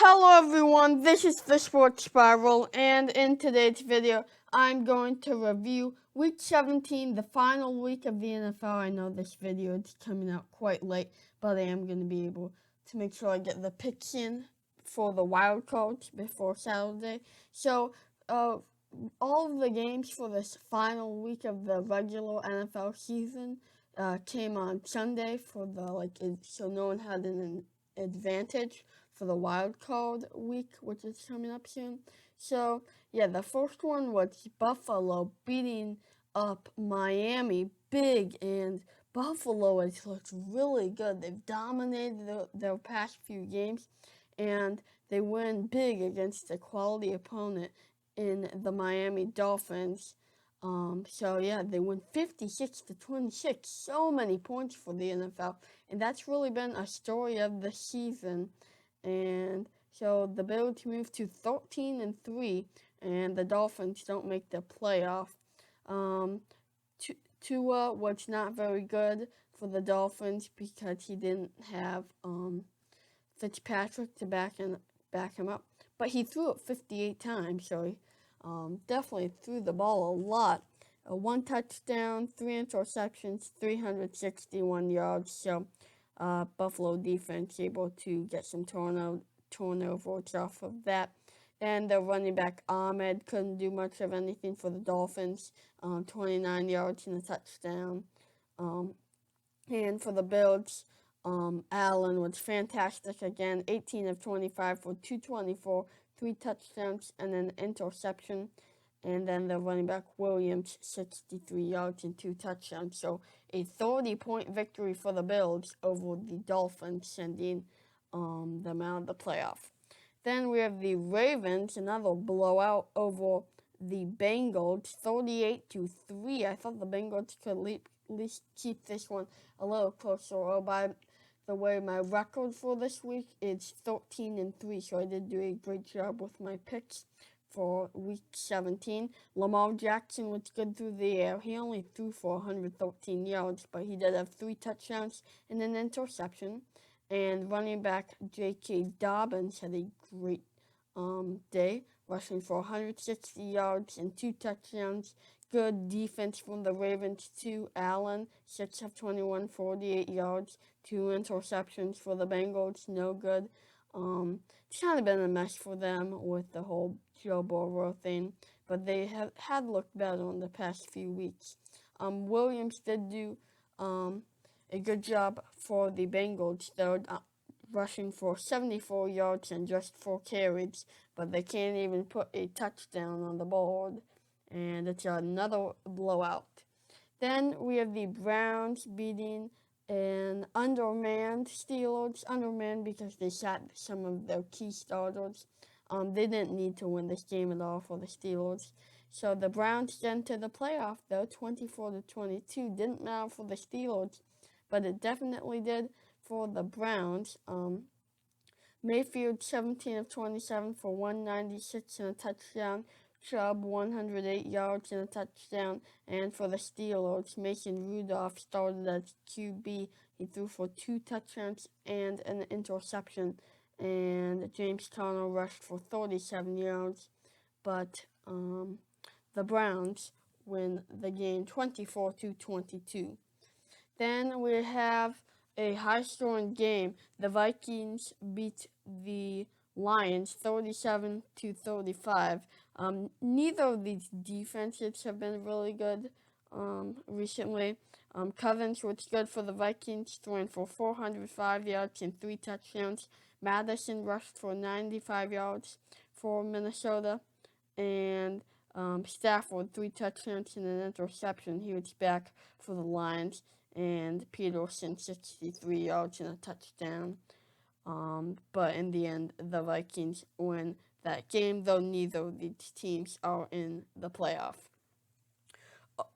Hello everyone, this is the Sports Spiral, and in today's video, I'm going to review Week 17, the final week of the NFL. I know this video is coming out quite late, but I am going to be able to make sure I get the picks in for the wild cards before Saturday. So, all of the games for this final week of the regular NFL season came on Sunday so no one had an advantage for the wild card week, which is coming up soon. So, yeah, the first one was Buffalo beating up Miami big, and Buffalo has looked really good. They've dominated their past few games, and they win big against a quality opponent in the Miami Dolphins. So yeah, they win 56-26. So many points for the NFL, and that's really been a story of the season. And so the Bills move to 13-3, and the Dolphins don't make the playoff. Tua was not very good for the Dolphins because he didn't have Fitzpatrick to back him up, but he threw it 58 times, so he definitely threw the ball a lot. One touchdown, 3 interceptions, 361 yards. So Buffalo defense able to get some turnovers off of that. And the running back Ahmed couldn't do much of anything for the Dolphins. 29 yards and a touchdown. And for the Bills, Allen was fantastic again. 18 of 25 for 224, 3 touchdowns, and an interception. And then the running back Williams, 63 yards and 2 touchdowns. So a 30-point victory for the Bills over the Dolphins, sending them out of the playoff. Then we have the Ravens, another blowout over the Bengals, 38-3. I thought the Bengals could at least keep this one a little closer. Oh, by the way, my record for this week is 13-3, so I did do a great job with my picks for week 17. Lamar Jackson was good through the air. He only threw for 113 yards, but he did have 3 touchdowns and an interception. And running back J.K. Dobbins had a great day, rushing for 160 yards and 2 touchdowns. Good defense from the Ravens too. Allen, 6 of 21, 48 yards, 2 interceptions for the Bengals, no good. It's kind of been a mess for them with the whole Joe Burrow thing, but they had looked better in the past few weeks. Williams did do a good job for the Bengals, though, rushing for 74 yards and just 4 carries, but they can't even put a touchdown on the board, and it's another blowout. Then we have the Browns beating an undermanned Steelers, undermanned because they sat some of their key starters. They didn't need to win this game at all for the Steelers. So the Browns get into the playoff, though, 24-22. Didn't matter for the Steelers, but it definitely did for the Browns. Mayfield, 17 of 27 for 196 and a touchdown. Chubb, 108 yards and a touchdown. And for the Steelers, Mason Rudolph started as QB. He threw for 2 touchdowns and an interception. And James Conner rushed for 37 yards. But the Browns win the game 24-22. Then we have a high-scoring game. The Vikings beat the Lions 37-35. Neither of these defenses have been really good recently. Cousins was good for the Vikings, throwing for 405 yards and 3 touchdowns. Madison rushed for 95 yards for Minnesota. And Stafford, 3 touchdowns and an interception. He was back for the Lions. And Peterson, 63 yards and a touchdown. But in the end, the Vikings win that game, though neither of these teams are in the playoff.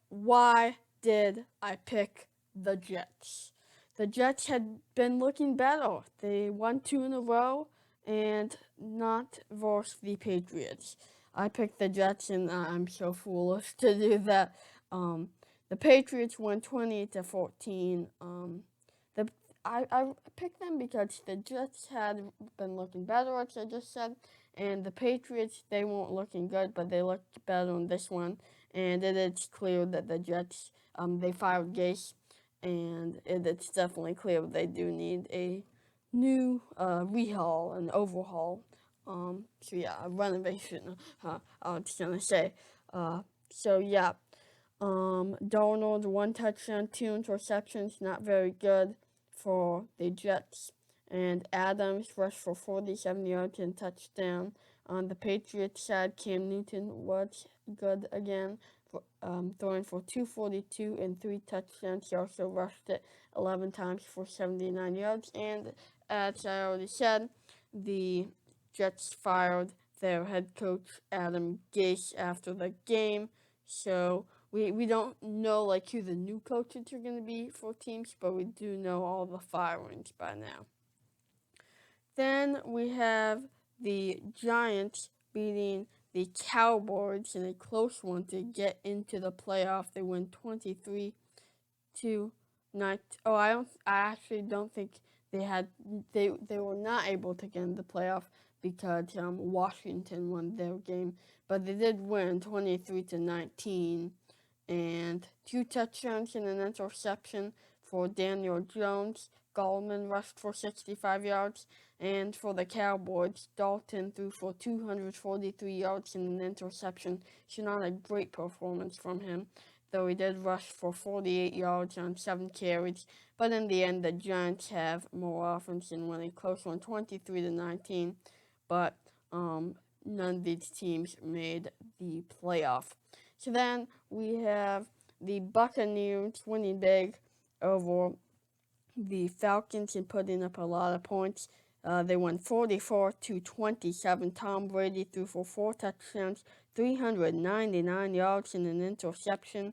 Why did I pick the Jets? The Jets had been looking better. They won 2 in a row, and not versus the Patriots. I picked the Jets, and I'm so foolish to do that. The Patriots won 28-14. I picked them because the Jets had been looking better, as I just said, and the Patriots, they weren't looking good, but they looked better in this one. And it is clear that the Jets, they fired Gase, and it's definitely clear they do need a new rehaul, an overhaul. So yeah, a renovation. I was gonna say. So yeah, Darnold, one touchdown, two interceptions, not very good for the Jets. And Adams rushed for 47 yards and touchdown. On the Patriots side, Cam Newton was good again, throwing for 242 and three touchdowns. He also rushed it 11 times for 79 yards. And as I already said, the Jets fired their head coach Adam Gase after the game. So we don't know like who the new coaches are going to be for teams, but we do know all the firings by now. Then we have the Giants beating the Cowboys in a close one to get into the playoff. They win 23 to 9. Oh, I actually don't think they were not able to get in the playoff because Washington won their game, but they did win 23 to 19, and two touchdowns and an interception for Daniel Jones. Gallman rushed for 65 yards, and for the Cowboys, Dalton threw for 243 yards and an interception. So not a great performance from him, though he did rush for 48 yards on 7 carries. But in the end, the Giants have more offense and win a close one, 23 to 19. But none of these teams made the playoff. So then we have the Buccaneers winning big over the Falcons and putting up a lot of points. They won 44 to 27. Tom Brady threw for 4 touchdowns, 399 yards and an interception.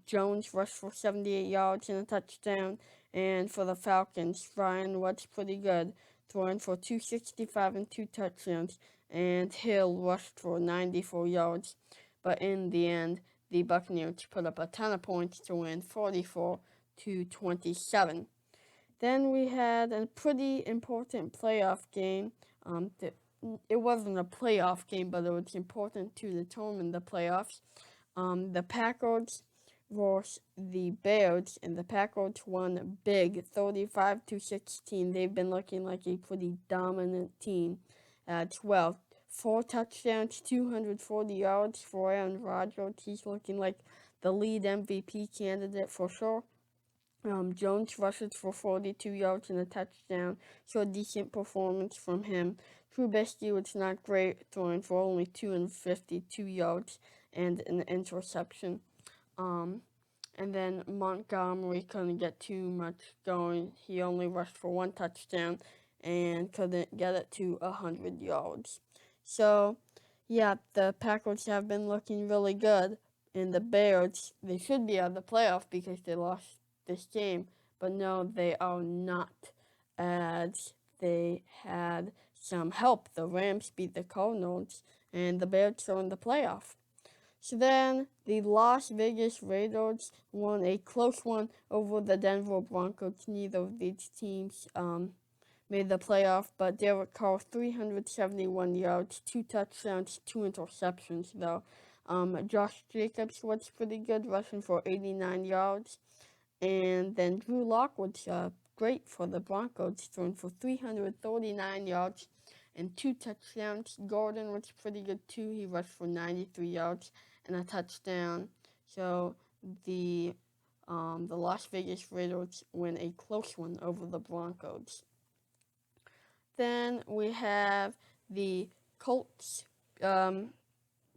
Jones rushed for 78 yards and a touchdown. And for the Falcons, Ryan was pretty good, throwing for 265 and 2 touchdowns. And Hill rushed for 94 yards. But in the end, the Buccaneers put up a ton of points to win 44 to 27. Then we had a pretty important playoff game. It wasn't a playoff game, but it was important to determine the playoffs. The Packers versus the Bears, and the Packers won big, 35 to 16. They've been looking like a pretty dominant team as well. 4 touchdowns, 240 yards for Aaron Rodgers. He's looking like the lead MVP candidate for sure. Jones rushes for 42 yards and a touchdown, so a decent performance from him. Trubisky was not great, throwing for only 252 yards and an interception. And then Montgomery couldn't get too much going. He only rushed for 1 touchdown and couldn't get it to 100 yards. So, yeah, the Packers have been looking really good. And the Bears, they should be out of the playoff because they lost this game. But no, they are not, as they had some help. The Rams beat the Cardinals, and the Bears are in the playoff. So then the Las Vegas Raiders won a close one over the Denver Broncos. Neither of these teams made the playoff, but Derek Carr 371 yards, 2 touchdowns, 2 interceptions though. Josh Jacobs was pretty good, rushing for 89 yards. And then Drew Lock was great for the Broncos, throwing for 339 yards and 2 touchdowns. Gordon was pretty good too. He rushed for 93 yards and a touchdown. So the Las Vegas Raiders win a close one over the Broncos. Then we have the Colts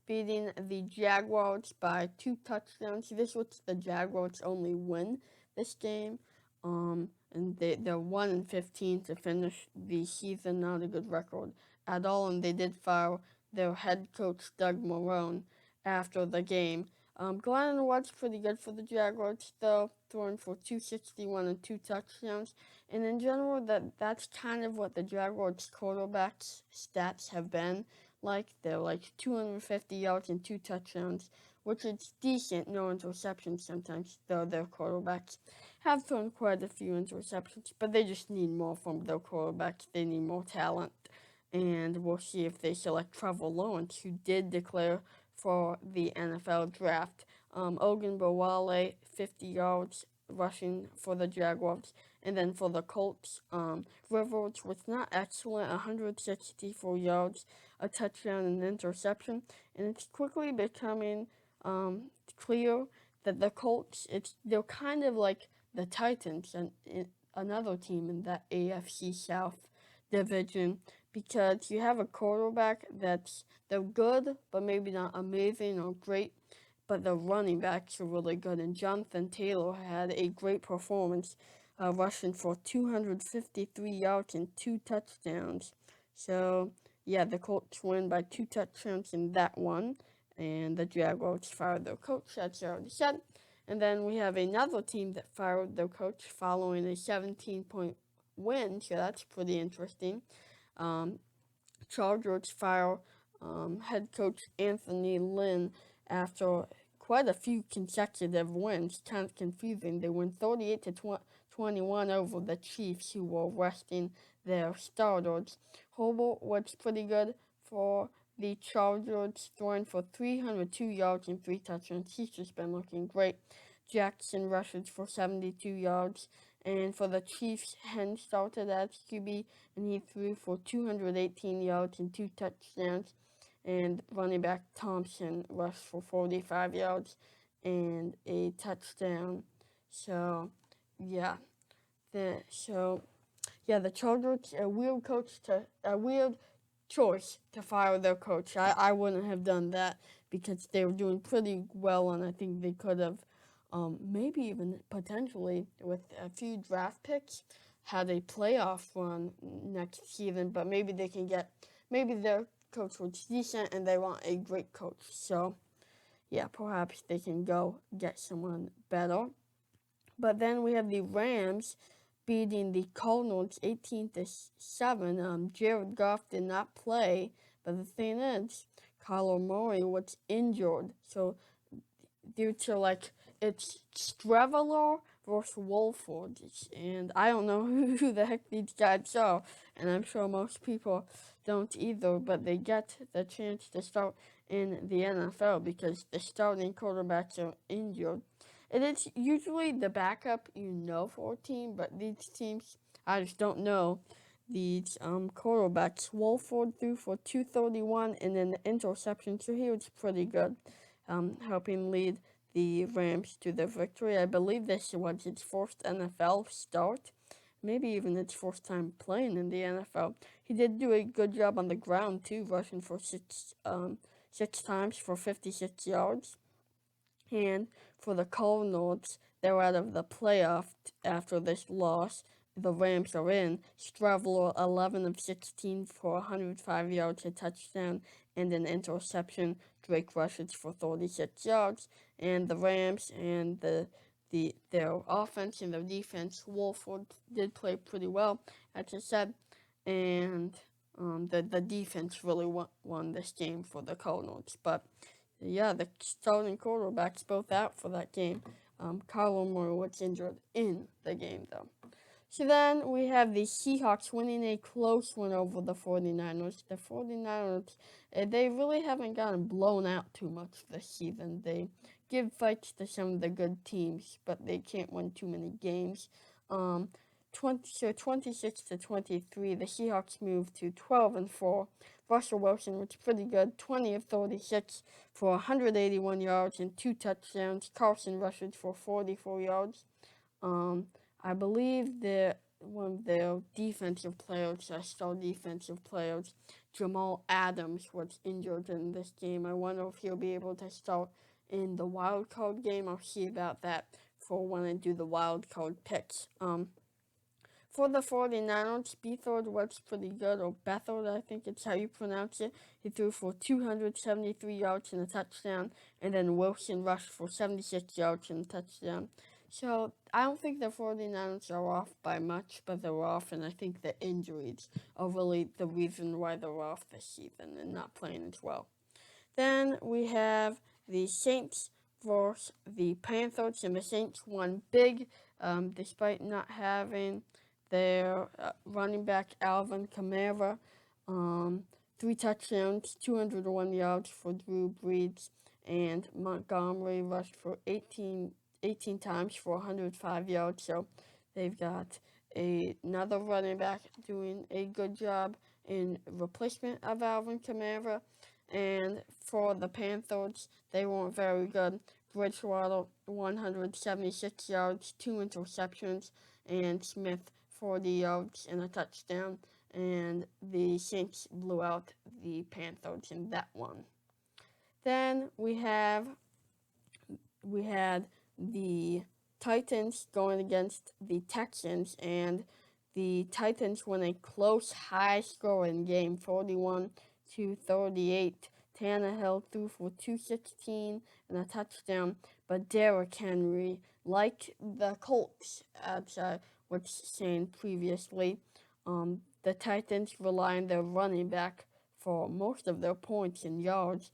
beating the Jaguars by 2 touchdowns. This was the Jaguars' only win this game. And they're 1-15 to finish the season. Not a good record at all. And they did fire their head coach Doug Marrone after the game. Glennon was pretty good for the Jaguars, though, throwing for 261 and 2 touchdowns. And in general, that's kind of what the Jaguars' quarterbacks' stats have been like. They're like 250 yards and 2 touchdowns, which is decent. No interceptions sometimes, though their quarterbacks have thrown quite a few interceptions, but they just need more from their quarterbacks. They need more talent. And we'll see if they select Trevor Lawrence, who did declare for the NFL draft. Ogunbowale, 50 yards rushing for the Jaguars. And then for the Colts, Rivers was not excellent, 164 yards, a touchdown and an interception. And it's quickly becoming clear that the Colts, they're kind of like the Titans and another team in that AFC South division, because you have a quarterback they're good, but maybe not amazing or great, but the running backs are really good. And Jonathan Taylor had a great performance, rushing for 253 yards and 2 touchdowns. So yeah, the Colts win by 2 touchdowns in that one, and the Jaguars fired their coach, as I already said. And then we have another team that fired their coach following a 17-point win, so that's pretty interesting. Chargers fire head coach Anthony Lynn after quite a few consecutive wins. Kind of confusing. They win 38 to 21 over the Chiefs, who were resting their starters. Herbert was pretty good for the Chargers, throwing for 302 yards and 3 touchdowns. He's just been looking great. Jackson rushes for 72 yards. And for the Chiefs, Hen started as QB, and he threw for 218 yards and 2 touchdowns. And running back Thompson rushed for 45 yards and a touchdown. So, yeah. The Chargers, a weird choice to fire their coach. I wouldn't have done that because they were doing pretty well, and I think they could have maybe even potentially with a few draft picks had a playoff run next season, but maybe their coach was decent and they want a great coach. So yeah, perhaps they can go get someone better. But then we have the Rams beating the Cardinals 18-7. Jared Goff did not play, but the thing is, Kyler Murray was injured. So due to it's Streveler versus Wolford, and I don't know who the heck these guys are, and I'm sure most people don't either, but they get the chance to start in the NFL because the starting quarterbacks are injured. It is usually the backup for a team, but these teams, I just don't know. These quarterbacks, Wolford threw for 231 and an interception, so he was pretty good, helping lead the Rams to the victory. I believe this was its first NFL start, maybe even its first time playing in the NFL. He did do a good job on the ground too, rushing for six times for 56 yards. And for the Cardinals, they're out of the playoff after this loss. The Rams are in. Streveler, 11 of 16 for 105 yards, a touchdown, and an interception. Drake rushes for 36 yards. And the Rams and their offense and their defense, Wolford did play pretty well, as I said. And the defense really won this game for the Cardinals. But yeah, the starting quarterbacks both out for that game. Kyler Murray was injured in the game, though. So then we have the Seahawks winning a close one over the 49ers. The 49ers, they really haven't gotten blown out too much this season. They give fights to some of the good teams, but they can't win too many games. 26-23, the Seahawks moved to 12-4. Russell Wilson was pretty good, 20 of 36 for 181 yards and 2 touchdowns. Carson rushed for 44 yards. I believe that one of their defensive players, star defensive players, Jamal Adams, was injured in this game. I wonder if he'll be able to start in the wild card game. I'll see about that for when I do the wild card picks. For the 49ers, Beathard was pretty good, or Bethard, I think it's how you pronounce it. He threw for 273 yards and a touchdown, and then Wilson rushed for 76 yards and a touchdown. So I don't think the 49ers are off by much, but they're off, and I think the injuries are really the reason why they're off this season and not playing as well. Then we have the Saints versus the Panthers, and the Saints won big despite not having their running back Alvin Kamara. 3 touchdowns, 201 yards for Drew Brees, and Montgomery rushed for 18 times for 105 yards. So they've got another running back doing a good job in replacement of Alvin Kamara. And for the Panthers, they weren't very good. Bridgewater, 176 yards, 2 interceptions, and Smith, 40 yards and a touchdown. And the Saints blew out the Panthers in that one. Then we had the Titans going against the Texans, and the Titans won a close, high-scoring game, 41-38. Tannehill threw for 216 and a touchdown, but Derrick Henry, like the Colts, as I was saying previously, the Titans rely on their running back for most of their points and yards.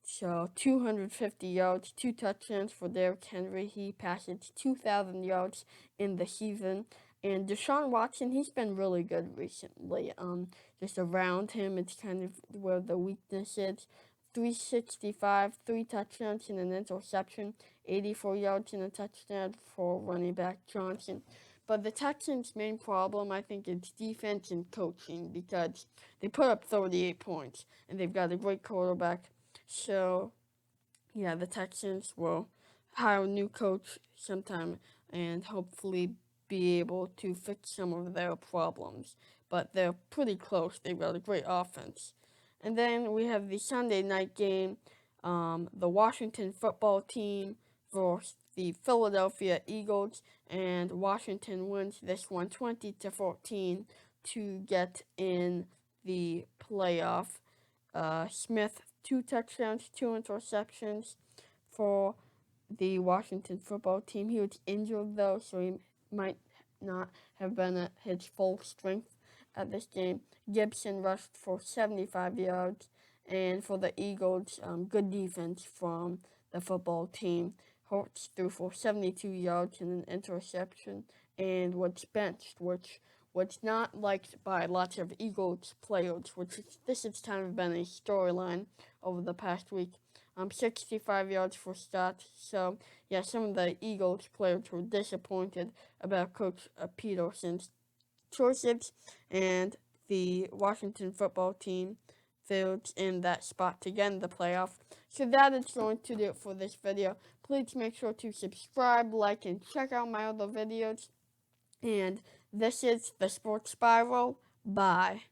So 250 yards, 2 touchdowns for Derrick Henry. He passes 2,000 yards in the season. And Deshaun Watson, he's been really good recently. Just around him, it's kind of where the weakness is. 365, 3 touchdowns and an interception, 84 yards and a touchdown for running back Johnson. But the Texans' main problem, I think, is defense and coaching, because they put up 38 points, and they've got a great quarterback. So, yeah, the Texans will hire a new coach sometime and hopefully be able to fix some of their problems. But they're pretty close. They've got a great offense. And then we have the Sunday night game, the Washington football team versus the Philadelphia Eagles, and Washington wins this one 20-14 to get in the playoff. Smith, 2 touchdowns, 2 interceptions for the Washington football team. He was injured though, so he might not have been at his full strength at this game. Gibson rushed for 75 yards, and for the Eagles, good defense from the football team. Hurts threw for 72 yards and an interception, and was benched, which was not liked by lots of Eagles players, this has kind of been a storyline over the past week. 65 yards for Stott. So, yeah, some of the Eagles players were disappointed about Coach Peterson's choices, and the Washington football team failed in that spot to get in the playoff. So that is going to do it for this video. Please make sure to subscribe, like, and check out my other videos. And this is the Sports Spiral. Bye.